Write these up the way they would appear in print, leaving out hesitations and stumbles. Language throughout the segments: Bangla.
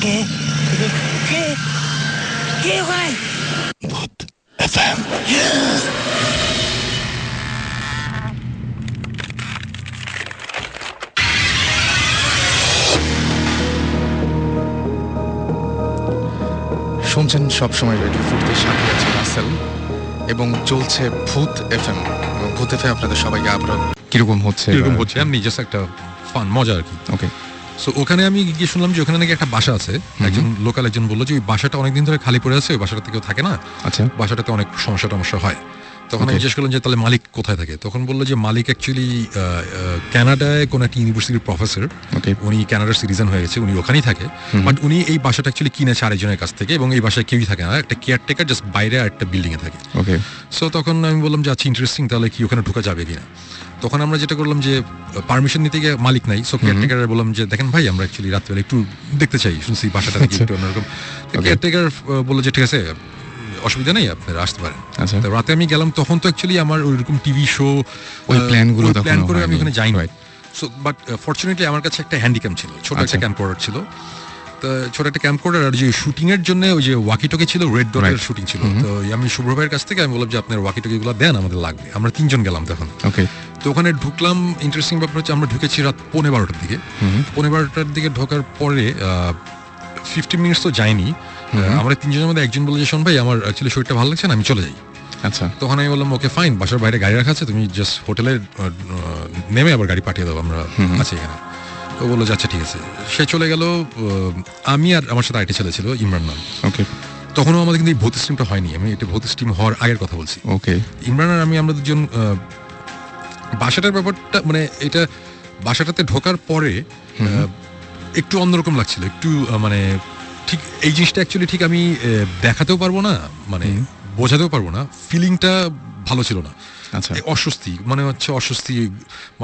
কে কে কে ওখানে? ভূত এফএম। শুনছেন সবসময় রেডিও ফুটের সাথে আছে রাসেল এবং চলছে ভূত এফএম। এবং ভূত এফএম আপনাদের সবাইকে আবার কিরকম হচ্ছে এমনি জাস্ট একটা ফান মজা আর কি। ওকে, সো ওখানে আমি গিয়ে শুনলাম যে ওখানে নাকি একটা বাসা আছে। একজন লোকাল একজন বললো যে ওই বাসাটা অনেকদিন ধরে খালি পড়ে আছে, ওই বাসাটাতে কেউ থাকে না। আচ্ছা, বাসাটাতে অনেক সমস্যা হয়। তখন আমি জিজ্ঞেস করলাম যে তাহলে মালিক কোথায় থাকে। তখন বললো যে মালিক অ্যাকচুয়ালি কানাডায় কোনো একটা ইউনিভার্সিটির প্রফেসর। উনি কানাডার সিটিজেন হয়ে গেছে, উনি ওখানেই থাকে। বাট উনি এই বাসাটা অ্যাকচুয়ালি কিনেছে আরেকজনের কাছ থেকে, এবং এই বাসায় কেউই থাকে না, একটা কেয়ারটেকার জাস্ট বাইরে একটা বিল্ডিং এ থাকে। ওকে, সো তখন আমি বললাম যে আচ্ছা ইন্টারেস্টিং, তাহলে কি ওখানে ঢোকা যাবে কিনা। তখন আমরা যেটা করলাম যে পারমিশন নিতে গিয়ে মালিক নাই, সো কেয়ারটেকার বললাম যে দেখেন ভাই আমরা অ্যাকচুয়ালি রাত্রিবেলা একটু দেখতে চাই, শুনছি বাসাটা একটু অন্যরকম। কেয়ারটেকার বললো যে ঠিক আছে অসুবিধা নেই, আপনারা আসতে পারেন। তো রাতে আমি গেলাম, তখন তো অ্যাকচুয়ালি আমার ওইরকম টিভি শো ওই প্ল্যান করে আমি ওখানে যাইনি। সো বাট ফরচুনেটলি আমার কাছে একটা হ্যান্ডিক্যাম ছিল, ছোট একটা ক্যাম্পকর্ডার ছিল। তো ছোট একটা ক্যাম্পকর্ডার, আর যে শুটিং এর জন্য ওই যে ওয়াকিটকি ছিল, রেড ডটের শুটিং ছিল। তো আমি শুভ্র ভাইয়ের কাছ থেকে আমি বললাম যে আপনার ওয়াকিটকি গুলো দেন, আমাদের লাগবে। আমরা 3 জন গেলাম তখন। ওকে, তো ওখানে ঢুকলাম। ইন্টারেস্টিং ব্যাপার হচ্ছে আমরা ঢুকেছি রাত 12:15টার দিকে। 12:15টার দিকে ঢোকার পরে 15 মিনিটস তো যায়নি। আমরা 3 জনের মধ্যে একজন বলে যে শোন ভাই আমার অ্যাকচুয়ালি শরীরটা ভালো লাগছে না, আমি চলে যাই। আচ্ছা, তখন আমি বললাম ওকে ফাইন, বাসার বাইরে গাড়ি রাখা আছে, তুমি জাস্ট হোটেলে নেমে আবার গাড়ি পাঠিয়ে দাও, আমরা আছি এখানে। তো বললো যে আচ্ছা ঠিক আছে। সে চলে গেল। আমি আর আমার সাথে আরেকটা ছেলে ছিল, ইমরান নাম। ওকে, তখনও আমাদের কিন্তু এই ভূত স্টিমটা হয়নি, আমি এটা ভূত স্টিম হওয়ার আগের কথা বলছি। ওকে, ইমরান আর আমরা দুজন বাসাটার ব্যাপারটা মানে এটা বাসাটাতে ঢোকার পরে একটু অন্যরকম লাগছিল, একটু মানে ঠিক এই জিনিসটা অ্যাকচুয়ালি ঠিক আমি দেখাতেও পারবো না, মানে বোঝাতেও পারবো না, ফিলিংটা ভালো ছিল না। আচ্ছা, অস্বস্তি মানে হচ্ছে অস্বস্তি,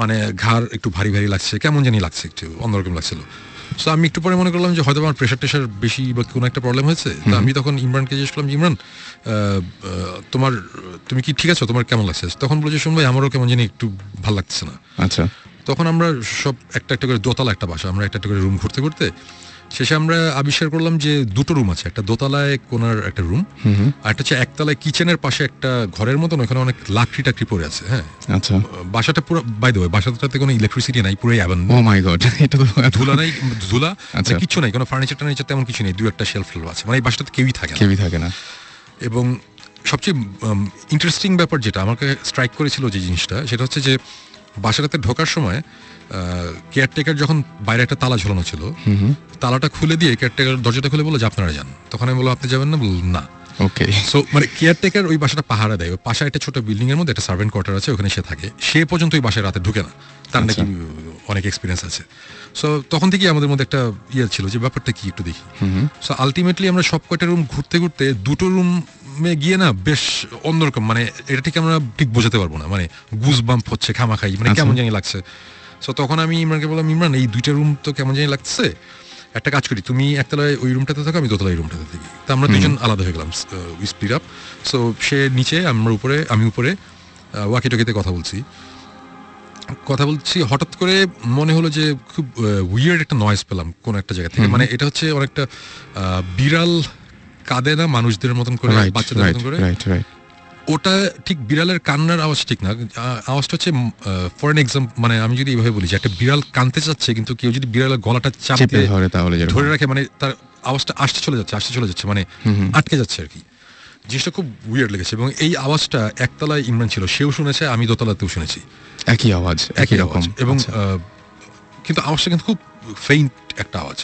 মানে ঘাড় একটু ভারী ভারী লাগছে, কেমন জানি লাগছে, একটু অন্যরকম লাগছিল। সো আমি একটু পরে মনে করলাম যে হয়তো আমার প্রেশার টেশার বেশি বা কোনো একটা প্রবলেম হয়েছে। তো আমি তখন ইমরানকে জিজ্ঞেস করলাম, ইমরান তুমি কি ঠিক আছো, তোমার কেমন লাগছে? তখন বলছে শোন ভাই আমারও কেমন জানি একটু ভালো লাগছে না। আচ্ছা, তখন আমরা সব একটা একটা করে দোতলা একটা বাসা, আমরা একটা একটা করে রুম ঘুরতে ঘুরতে শেষে আমরা আবিষ্কার করলাম যে 2টো রুম আছে। একটা দোতলায় কোনার একটা রুম, আর একটা হচ্ছে একতলায় কিচেনের পাশে একটা ঘরের মতন, ওখানে অনেক লাকড়ি টাকড়ি পড়ে আছে। হ্যাঁ, আচ্ছা, বাসাটা পুরো বাই দ্য ওয়ে বাসাটাতে কোনো ইলেকট্রিসিটি নাই, পুরো অ্যাবান্ডন। ও মাই গড, এটা তো ধুলা নাই, ধুলা কিছু নাই, কোনো ফার্নিচার টার্নিচার তেমন কিছু নেই, 2-1টা শেলফ আছে, মানে এই বাসাটাতে কেউই থাকে না। এবং সবচেয়ে ইন্টারেস্টিং ব্যাপার যেটা আমাকে স্ট্রাইক করেছিল যে জিনিসটা, সেটা হচ্ছে যে বাসাটাতে ঢোকার সময় কেয়ারটেকার যখন বাইরে একটা তালা ঝোলানো ছিল, তালাটা খুলে দিয়ে কেয়ারটেকার দরজাটা খুলে বললো যে আপনারা যান। তখন আমি বললাম আপনি যাবেন না? বললাম না। ওকে, সো মানে কেয়ারটেকার ওই বাসাটা পাহারা দেয়, ওই পাশে একটা ছোট বিল্ডিং এর মধ্যে একটা সার্ভেন্ট কোয়ার্টার আছে, ওখানে সে থাকে। সে পর্যন্ত ওই বাসায় রাতে ঢুকে না, তার নাকি অনেক এক্সপিরিয়েন্স আছে। সো তখন থেকেই আমাদের মধ্যে একটা ইয়ে ছিল যে ব্যাপারটা কি একটু দেখি। সো আলটিমেটলি আমরা সব কয়টা রুম ঘুরতে ঘুরতে 2টো রুমে গিয়ে না বেশ অন্যরকম, মানে এটা ঠিক আমরা ঠিক বোঝাতে পারবো না, মানে গুজ বাম্প হচ্ছে খামাখাই, মানে কেমন জানি লাগছে। সো তখন আমি ইমরানকে বললাম, ইমরান এই 2টা রুম তো কেমন জানি লাগছে, একটা কাজ করি, তুমি একতলায় ওই রুমটাতে থাকো, আমি দোতলায় রুমটাতে থাকি। তো আমরা 2জন আলাদা হয়ে গেলাম, উই স্প্লিট আপ। সো সে নিচে, আমি উপরে ওয়াকিটকিতে কথা বলছি। হঠাৎ করে মনে হলো যে খুব উইয়ার্ড একটা নয়েজ পেলাম কোন একটা জায়গা থেকে। মানে এটা হচ্ছে অনেকটা বিড়াল কাঁদে না মানুষদের মতন করে, বাচ্চাদের মতন করে, ওটা ঠিক বিড়ালের কান্নার আওয়াজ ঠিক না। আওয়াজটা হচ্ছে ফর এন এক্সাম্পল, মানে আমি যদি এইভাবে বলি যে একটা বিড়াল কাঁদতে চাচ্ছে, কিন্তু কেউ যদি বিড়ালের গলাটা চাপে ধরে রাখে, মানে তার আওয়াজটা আসতে চলে যাচ্ছে, মানে আটকে যাচ্ছে আর কি। জিনিসটা খুব উইয়ার্ড লেগেছে। এবং এই আওয়াজটা একতলায় ইমরান ছিল, সেও শুনেছে, আমি দোতলাতেও শুনেছি, একই আওয়াজ। এবং কিন্তু আওয়াজটা কিন্তু খুব ফেইন্ট একটা আওয়াজ।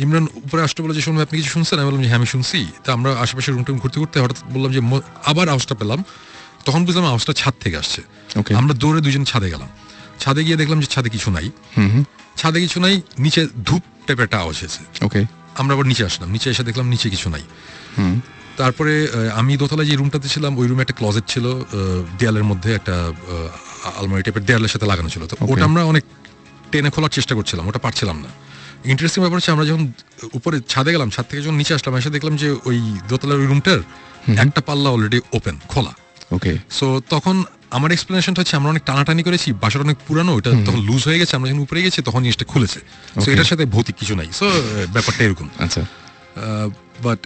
ইমরান উপরে আসতে বলে যে শুনবে আপনি কিছু শুনছেন? আমি বললাম যে হ্যাঁ আমি শুনছি। তো আমরা আশেপাশে রুম টুম ঘুরতে ঘুরতে হঠাৎ বললাম যে আবার আওয়াজটা পেলাম। তখন বুঝলাম আওয়াজটা ছাদ থেকে আসছে। আমরা দৌড়ে 2জন ছাদে গেলাম। ছাদে গিয়ে দেখলাম যে ছাদে কিছু নাই, নিচে ধূপ টাইপের একটা আওয়াজ হয়েছে। আমরা আবার নিচে আসলাম, নিচে এসে দেখলাম নিচে কিছু নাই। তারপরে আমি দোতলায় যে রুমটাতে ছিলাম, ওই রুমে একটা ক্লজেট ছিল, দেয়ালের মধ্যে একটা আলমারি টাইপের দেয়ালের সাথে লাগানো ছিল। তো ওটা আমরা অনেক টেনে খোলার চেষ্টা করছিলাম, ওটা পারছিলাম না। ইন্টারেস্টিং ব্যাপার হচ্ছে আমরা যখন উপরে ছাদে গেলাম, ছাদ থেকে যখন নিচে আসলাম, এসে দেখলাম যে ওই দোতলার ওই রুমটার একটা পাল্লা অলরেডি ওপেন, খোলা। ওকে। সো তখন আমার এক্সপ্লেনেশনটা হচ্ছে আমরা অনেক টানাটানি করেছি, বাসাটা অনেক পুরানো, ওটা তখন লুজ হয়ে গেছে, আমরা যখন উপরে গেছি তখন জিনিসটা খুলেছে। সো এটার সাথে ভৌতিক কিছু নাই। সো ব্যাপারটা এরকম। আচ্ছা, বাট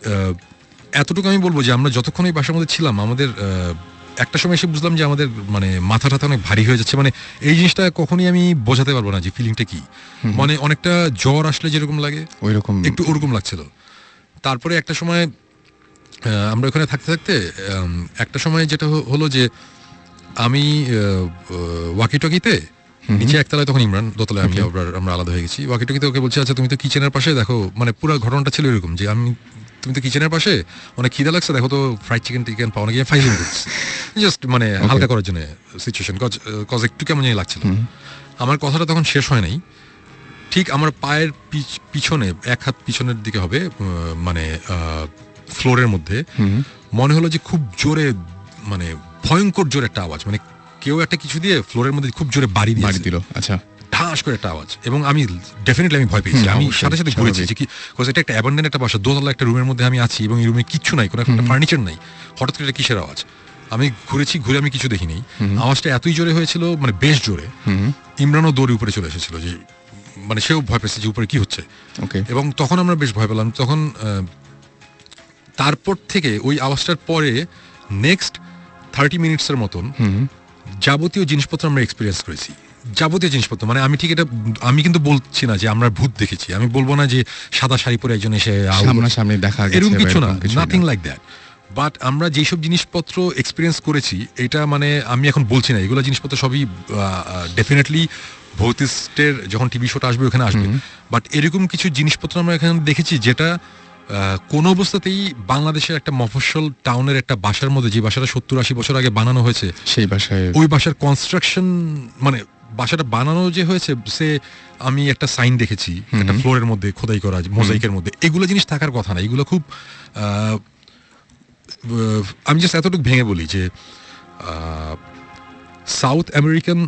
এতটুকু আমি বলবো যে আমরা যতক্ষণ এই বাসার মধ্যে ছিলাম, আমাদের একটা সময় এসে বুঝলাম যে আমাদের মানে মাথা টাথা অনেক ভারী হয়ে যাচ্ছে। মানে এই জিনিসটা কখনই আমি বোঝাতে পারবো না যে ফিলিংটা কি। মানে অনেকটা জ্বর আসলে যেরকম লাগে ওইরকম একটু ওরকম লাগছিল। তারপরে একটা সময় আমরা ওখানে থাকতে থাকতে একটা সময় যেটা হলো যে আমি ওয়াকিটকিতে নিচে একতলায়, তখন ইমরান দোতলায়, আমি আমরা আলাদা হয়ে গেছি। ওয়াকিটকিতে ওকে বলছি, আচ্ছা তুমি তো কিচেনের পাশে দেখো, মানে পুরো ঘটনাটা ছিল এরকম যে তুমি তো কিচেনের পাশে অনেক খিদা লাগছে, দেখো তো ফ্রাইড চিকেন পাওয়া গিয়ে ফাইলিং করছি, জাস্ট মানে হালকা করার জন্য সিচুয়েশন, কজ একটু কেমন জানি লাগছিল। আমার কথাটা তখন শেষ হয় নাই, ঠিক আমার পায়ের পিছনে, এক হাত পিছনের দিকে হবে, মানে ফ্লোরের মধ্যে মনে হলো যে খুব জোরে, মানে ভয়ঙ্কর জোরে একটা আওয়াজ, মানে কেউ একটা কিছু দিয়ে ফ্লোরের মধ্যে খুব জোরে বাড়ি দিল। আচ্ছা, ঢাস করে একটা আওয়াজ। এবং আমি ডেফিনেটলি আমি ভয় পেয়েছি। আমি সাথে সাথে ঘুরেছি যে কি, এটা একটা অ্যাবান্ডেন একটা বাসা, দোতলা একটা রুমের মধ্যে আমি আছি এবং এই রুমে কিচ্ছু নাই, কোনো একটা ফার্নিচার নাই, হঠাৎ করে এটা কিসের আওয়াজ। আমি ঘুরে আমি কিছু দেখিনি। আওয়াজটা এতই জোরে হয়েছিল, মানে বেশ জোরে। ইমরানও দৌড়ে উপরে চলে এসেছিল, যে মানে সেও ভয় পেয়েছে যে উপরে কি হচ্ছে। এবং তখন আমরা বেশ ভয় পেলাম। তখন তারপর থেকে ওই আওয়াজটার পরে নেক্সট 30 মিনিটসের মতন যাবতীয় জিনিসপত্র আমরা এক্সপিরিয়েন্স করেছি। যাবতীয় জিনিসপত্র, মানে আমি ঠিক এটা, আমি কিন্তু বলছি না যে আমরা ভূত দেখেছি, আমি বলবো না যে সাদা শাড়ি পরে একজন এসে সামনাসামনি দেখা গেছে, এরকম কিছু না, নাথিং লাইক দ্যাট। বাট আমরা যেসব জিনিসপত্র এক্সপিরিয়েন্স করেছি, এটা মানে আমি এখন বলছি না, এগুলো জিনিসপত্র সবই ডেফিনেটলি ভৌতিস্টের যখন টিভি শোটা আসবে ওখানে আসবে। বাট এরকম কিছু জিনিসপত্র আমরা এখানে দেখেছি যেটা কোনো অবস্থাতেই বাংলাদেশের একটা মফস্বল টাউনের একটা বাসার মধ্যে, যে বাসাটা 70-80 বছর আগে বানানো হয়েছে, সেই বাসায়, ওই বাসার কনস্ট্রাকশন, মানে বাসাটা বানানো যে হয়েছে, সে আমি একটা সাইন দেখেছি একটা ফ্লোরের মধ্যে খোদাই করা, মোজাইকের মধ্যে, এগুলো জিনিস থাকার কথা না। এগুলো খুব আমি জাস্ট এতটুকু ভেঙে বলি যে সাউথ আমেরিকান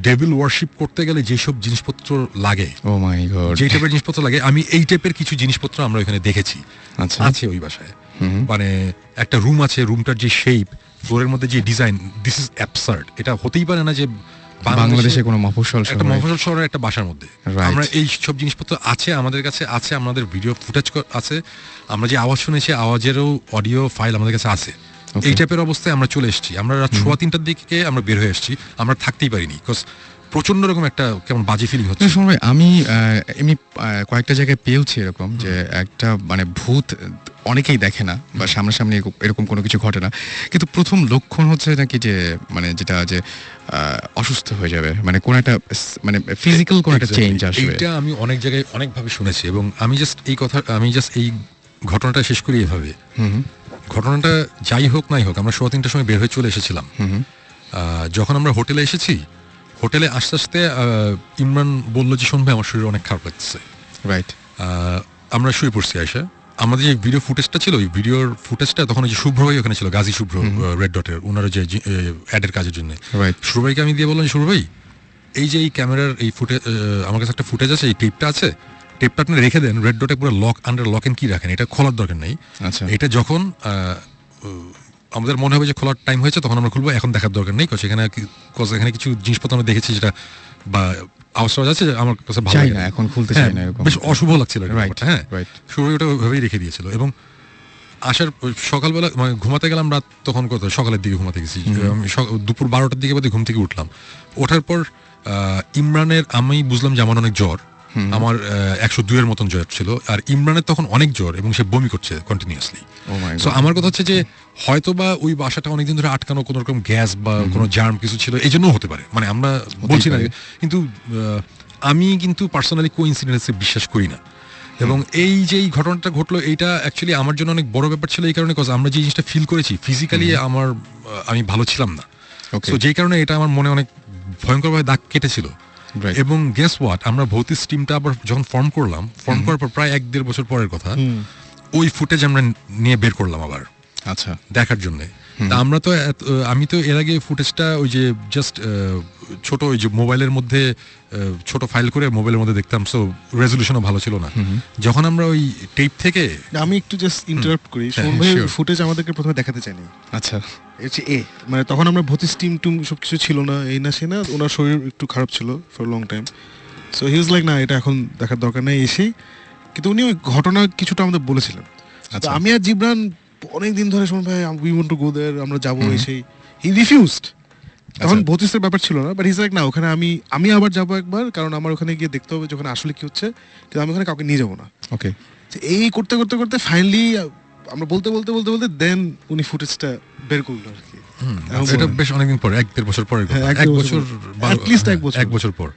ডেভিল ওয়ারশিপ করতে গেলে যেসব জিনিসপত্র লাগে, ও মাই গড, যে টাইপের জিনিসপত্র লাগে, আমি এই টাইপের কিছু জিনিসপত্র আমরা এখানে দেখেছি। আচ্ছা, আছে ওই বাসায়। মানে একটা রুম আছে, রুমটার যে শেপ, ফ্লোরের মধ্যে যে ডিজাইন, দিস ইজ অ্যাবসার্ড। এটা হতেই পারে না যে বাংলাদেশে কোনো মফস্বল শহরের একটা বাসার মধ্যে আমরা এই সব জিনিসপত্র আছে, আমাদের কাছে আছে, আমাদের ভিডিও ফুটেজ আছে, আমরা যে আওয়াজ শুনেছি আওয়াজেরও অডিও ফাইল আমাদের কাছে আছে। এই টাইপের অবস্থায় আমরা চলে এসেছি। আমরা রাত 3:15টার দিকে আমরা বের হয়ে এসেছি, আমরা থাকতেই পারিনি, বিকজ প্রচন্ড রকম একটা কেমন বাজে ফিলিং হচ্ছে। আমি এমনি কয়েকটা জায়গায় পেয়েছি এরকম যে একটা মানে ভূত অনেকেই দেখে না বা সামনাসামনি এরকম কোনো কিছু ঘটে না, কিন্তু প্রথম লক্ষণ হচ্ছে নাকি যে মানে যেটা যে অসুস্থ হয়ে যাবে, মানে কোন একটা মানে ফিজিক্যাল কোন একটা চেঞ্জ আসবে। এটা আমি অনেক জায়গায় অনেকভাবে শুনেছি এবং আমি জাস্ট এই ঘটনাটা শেষ করি এভাবে। ঘটনাটা যাই হোক নাই হোক, আমরা 3:15টার সময় বের হয়ে চলে এসেছিলাম। যখন আমরা হোটেলে এসেছি, হোটেলে আস্তে আস্তে ইমরান বললো যে শোন ভাই, আমার শরীর অনেক খারাপ লাগছে। রাইট, আমরা শুয়ে পড়ছি। আয়সা, আমাদের যে ভিডিও ফুটেজটা ছিল, ওই ভিডিওর ফুটেজটা তখন ওই যে শুভ্র ভাই ওখানে ছিল, গাজী শুভ্র, রেড ডটের, ওনারা যে অ্যাডের কাজের জন্য। শুভ্র ভাইকে আমি দিয়ে বললাম, শুভ্র ভাই, এই যে এই ক্যামেরার এই ফুটেজ, আমার কাছে একটা ফুটেজ আছে, এই টেপটা আছে, টেপটা আপনি রেখে দেন, রেড ডটে পুরো আন্ডার লক এন্ড কি রাখেন, এটা খোলার দরকার নেই। আচ্ছা, এটা যখন আমাদের মনে হবে যে খোলার টাইম হয়েছে তখন আমরা খুলবো, এখন দেখার দরকার নেই। এখানে কিছু জিনিসপত্র আমরা দেখেছি যেটা বা আওয়াজ আছে, আমার কাছে ভালো লাগে না, এখন খুলতে চাই না, এরকম বেশ অশুভ লাগছিল। হ্যাঁ, শুরু ওটা ওইভাবেই রেখে দিয়েছিল। এবং আসার সকালবেলা মানে ঘুমাতে গেলাম রাত তখন কত সকালের দিকে ঘুমাতে গেছি, আমি দুপুর 12টার দিকে বোধহয় ঘুম থেকে উঠলাম। ওঠার পর ইমরানের, আমি বুঝলাম যে আমার অনেক জ্বর, আমার 102-এর মতন জ্বর ছিল, আর ইমরানের তখন অনেক জ্বর এবং সে বমি করছে কন্টিনিউয়াসলি। সো আমার কথা হচ্ছে যে হয়তো বা ওই বাসাটা অনেকদিন ধরে আটকানো, কোনো রকম গ্যাস বা কোনো জার্ম কিছু ছিল, এই জন্য হতে পারে, মানে আমরা বলছি না। কিন্তু আমি কিন্তু পার্সোনালি কোইন্সিডেন্সে বিশ্বাস করি না। এবং এই যে এই ঘটনাটা ঘটলো, এইটা অ্যাকচুয়ালি আমার জন্য অনেক বড় ব্যাপার ছিল, এই কারণে আমরা যে জিনিসটা ফিল করেছি ফিজিক্যালি, আমি ভালো ছিলাম না। তো যেই কারণে এটা আমার মনে অনেক ভয়ঙ্করভাবে দাগ কেটেছিল। এবং গেস হোয়াট, আমরা ভৌতিক টিমটা আবার যখন ফর্ম করার পর প্রায় 1-1.5 বছর পরের কথা, ওই ফুটেজ আমরা নিয়ে বের করলাম আবার, আচ্ছা, দেখার জন্য। তা আমরা তো আমি তো এর আগে ফুটেজটা ওই যে জাস্ট ছোট ওই যে মোবাইলের মধ্যে ছোট ফাইল করে মোবাইলের মধ্যে দেখতাম, সো রেজলিউশনও ভালো ছিল না। যখন আমরা ওই টেপ থেকে, আমি একটু জাস্ট ইন্টারাপ্ট করি, শোন ভাই ফুটেজ আমাদেরকে প্রথমে দেখাতে চাইনি। আচ্ছা, হচ্ছে মানে তখন আমরা ভর্তিস টিম টুম সবকিছু ছিল না, এই না সে না, ওনার শরীর একটু খারাপ ছিল for long time. So he was like না এটা এখন দেখার দরকার নেই এসে, কিন্তু উনি ওই ঘটনা কিছুটা আমাদের বলেছিলেন। আমি আর জিবরান অনেক দিন ধরে শোন ভাই উই ওয়ান্ট টু গো দেয়ার, আমরা যাবো এসেই, হি রিফিউজড। তখন ভর্তিসের ব্যাপার ছিল না, বাট হি ইজ লাইক না ওখানে আমি আবার যাবো একবার, কারণ আমার ওখানে গিয়ে দেখতে হবে যখন আসলে কি হচ্ছে, কিন্তু আমি ওখানে কাউকে নিয়ে যাবো না। ওকে, এই করতে করতে করতে ফাইনালি আমরা বলতে বলতে বলতে বলতে দেন উনি ফুটেজটা বের করলো আর কি। এটা বেশ অনেকদিন পর, 1-1.5 বছর পরে, 1 বছর, 1 বছর পর।